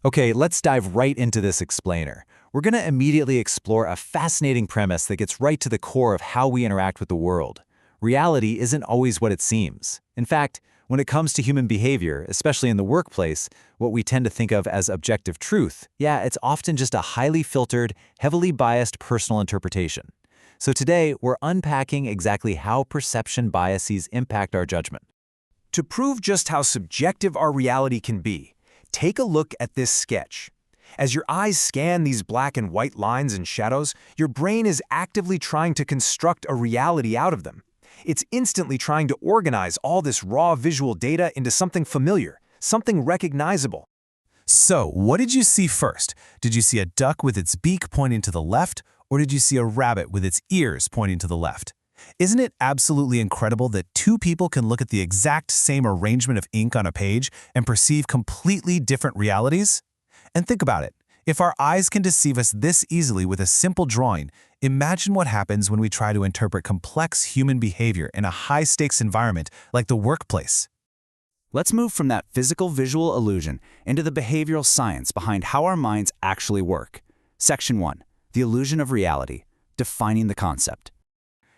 Okay, let's dive right into this explainer. We're going to immediately explore a fascinating premise that gets right to the core of how we interact with the world. Reality isn't always what it seems. In fact, when it comes to human behavior, especially in the workplace, what we tend to think of as objective truth, it's often just a highly filtered, heavily biased personal interpretation. So today, we're unpacking exactly how perception biases impact our judgment. To prove just how subjective our reality can be, take a look at this sketch. As your eyes scan these black and white lines and shadows, your brain is actively trying to construct a reality out of them. It's instantly trying to organize all this raw visual data into something familiar, something recognizable. So, what did you see first? Did you see a duck with its beak pointing to the left, or did you see a rabbit with its ears pointing to the left? Isn't it absolutely incredible that two people can look at the exact same arrangement of ink on a page and perceive completely different realities? And think about it. If our eyes can deceive us this easily with a simple drawing, imagine what happens when we try to interpret complex human behavior in a high-stakes environment like the workplace. Let's move from that physical visual illusion into the behavioral science behind how our minds actually work. Section 1. The illusion of reality. Defining the concept.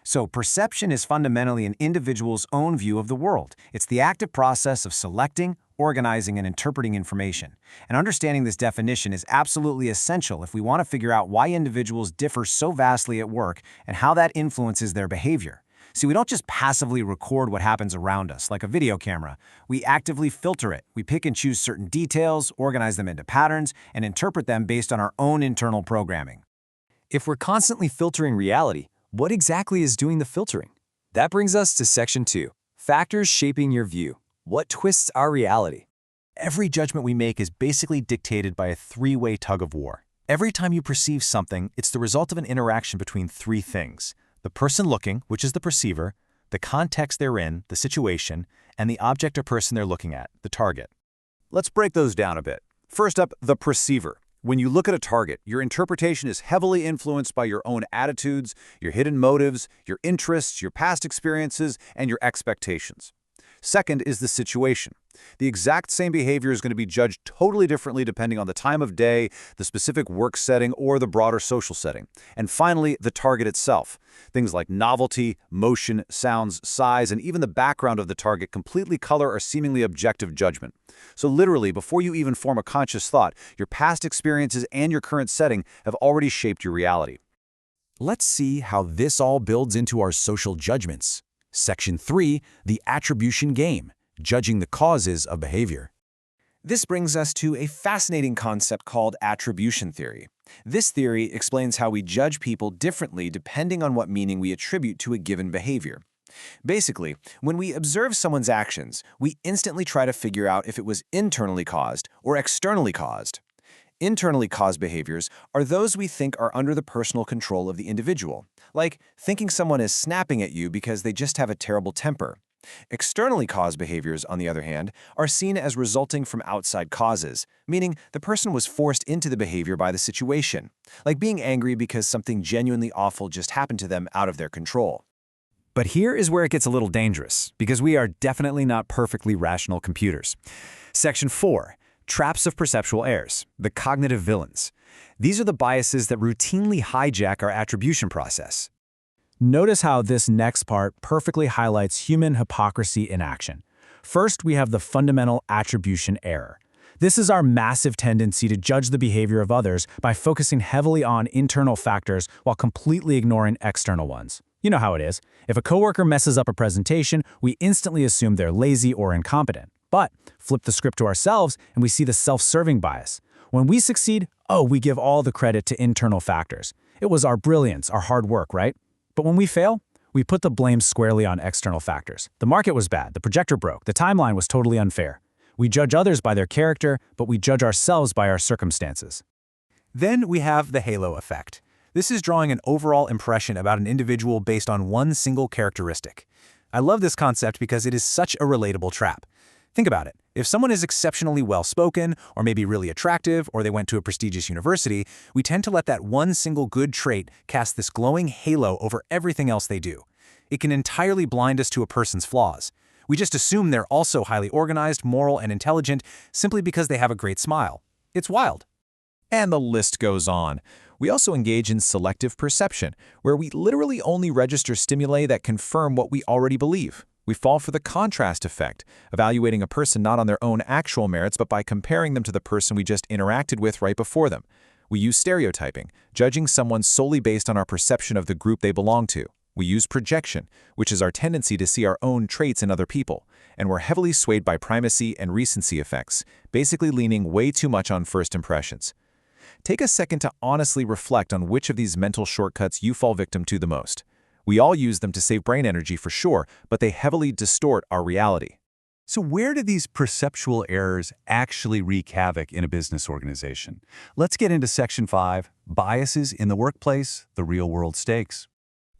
So perception is fundamentally an individual's own view of the world. It's the active process of selecting, organizing, and interpreting information. And understanding this definition is absolutely essential if we want to figure out why individuals differ so vastly at work and how that influences their behavior. See, we don't just passively record what happens around us, like a video camera. We actively filter it. We pick and choose certain details, organize them into patterns, and interpret them based on our own internal programming. If we're constantly filtering reality, what exactly is doing the filtering? That brings us to Section 2, Factors Shaping Your View. What twists our reality? Every judgment we make is basically dictated by a three-way tug-of-war. Every time you perceive something, it's the result of an interaction between three things: the person looking, which is the perceiver, the context they're in, the situation, and the object or person they're looking at, the target. Let's break those down a bit. First up, the perceiver. When you look at a target, your interpretation is heavily influenced by your own attitudes, your hidden motives, your interests, your past experiences, and your expectations. Second is the situation. The exact same behavior is going to be judged totally differently depending on the time of day, the specific work setting, or the broader social setting. And finally, the target itself. Things like novelty, motion, sounds, size, and even the background of the target completely color our seemingly objective judgment. So literally, before you even form a conscious thought, your past experiences and your current setting have already shaped your reality. Let's see how this all builds into our social judgments. Section 3. The attribution game. Judging the causes of behavior. This brings us to a fascinating concept called attribution theory. This theory explains how we judge people differently depending on what meaning we attribute to a given behavior. Basically, when we observe someone's actions, we instantly try to figure out if it was internally caused or externally caused. Internally caused behaviors are those we think are under the personal control of the individual, like thinking someone is snapping at you because they just have a terrible temper. Externally caused behaviors, on the other hand, are seen as resulting from outside causes, meaning the person was forced into the behavior by the situation, like being angry because something genuinely awful just happened to them out of their control. But here is where it gets a little dangerous, because we are definitely not perfectly rational computers. Section 4. Traps of perceptual errors, the cognitive villains. These are the biases that routinely hijack our attribution process. Notice how this next part perfectly highlights human hypocrisy in action. First, we have the fundamental attribution error. This is our massive tendency to judge the behavior of others by focusing heavily on internal factors while completely ignoring external ones. You know how it is. If a coworker messes up a presentation, we instantly assume they're lazy or incompetent. But flip the script to ourselves and we see the self-serving bias. When we succeed, we give all the credit to internal factors. It was our brilliance, our hard work, right? But when we fail, we put the blame squarely on external factors. The market was bad, the projector broke, the timeline was totally unfair. We judge others by their character, but we judge ourselves by our circumstances. Then we have the halo effect. This is drawing an overall impression about an individual based on one single characteristic. I love this concept because it is such a relatable trap. Think about it. If someone is exceptionally well-spoken, or maybe really attractive, or they went to a prestigious university, we tend to let that one single good trait cast this glowing halo over everything else they do. It can entirely blind us to a person's flaws. We just assume they're also highly organized, moral, and intelligent simply because they have a great smile. It's wild. And the list goes on. We also engage in selective perception, where we literally only register stimuli that confirm what we already believe. We fall for the contrast effect, evaluating a person not on their own actual merits but by comparing them to the person we just interacted with right before them. We use stereotyping, judging someone solely based on our perception of the group they belong to. We use projection, which is our tendency to see our own traits in other people. And we're heavily swayed by primacy and recency effects, basically leaning way too much on first impressions. Take a second to honestly reflect on which of these mental shortcuts you fall victim to the most. We all use them to save brain energy for sure, but they heavily distort our reality. So where do these perceptual errors actually wreak havoc in a business organization? Let's get into Section 5, Biases in the Workplace, the Real-World Stakes.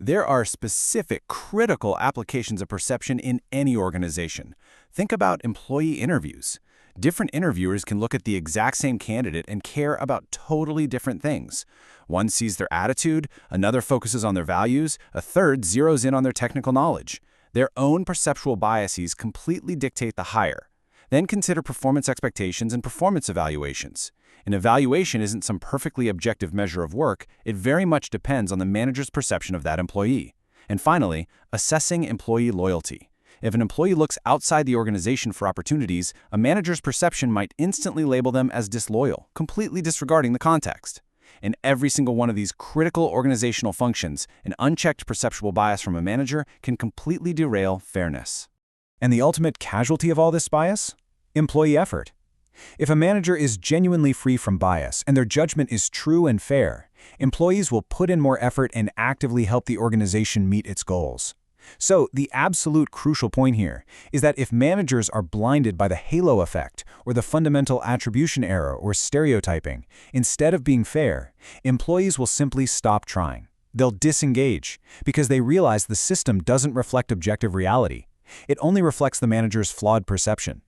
There are specific, critical applications of perception in any organization. Think about employee interviews. Different interviewers can look at the exact same candidate and care about totally different things. One sees their attitude, another focuses on their values, a third zeroes in on their technical knowledge. Their own perceptual biases completely dictate the hire. Then consider performance expectations and performance evaluations. An evaluation isn't some perfectly objective measure of work, it very much depends on the manager's perception of that employee. And finally, assessing employee loyalty. If an employee looks outside the organization for opportunities, a manager's perception might instantly label them as disloyal, completely disregarding the context. In every single one of these critical organizational functions, an unchecked perceptual bias from a manager can completely derail fairness. And the ultimate casualty of all this bias? Employee effort. If a manager is genuinely free from bias and their judgment is true and fair, employees will put in more effort and actively help the organization meet its goals. So, the absolute crucial point here is that if managers are blinded by the halo effect or the fundamental attribution error or stereotyping, instead of being fair, employees will simply stop trying. They'll disengage because they realize the system doesn't reflect objective reality. It only reflects the manager's flawed perception.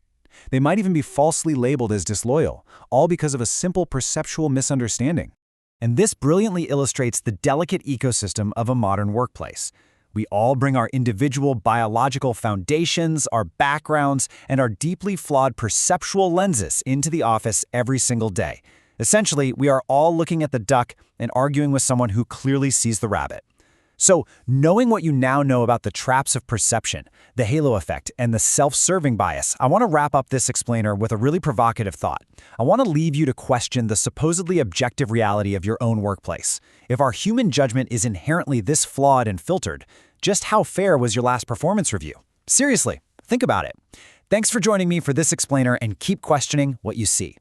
They might even be falsely labeled as disloyal, all because of a simple perceptual misunderstanding. And this brilliantly illustrates the delicate ecosystem of a modern workplace. We all bring our individual biological foundations, our backgrounds, and our deeply flawed perceptual lenses into the office every single day. Essentially, we are all looking at the duck and arguing with someone who clearly sees the rabbit. So, knowing what you now know about the traps of perception, the halo effect, and the self-serving bias, I want to wrap up this explainer with a really provocative thought. I want to leave you to question the supposedly objective reality of your own workplace. If our human judgment is inherently this flawed and filtered, just how fair was your last performance review? Seriously, think about it. Thanks for joining me for this explainer, and keep questioning what you see.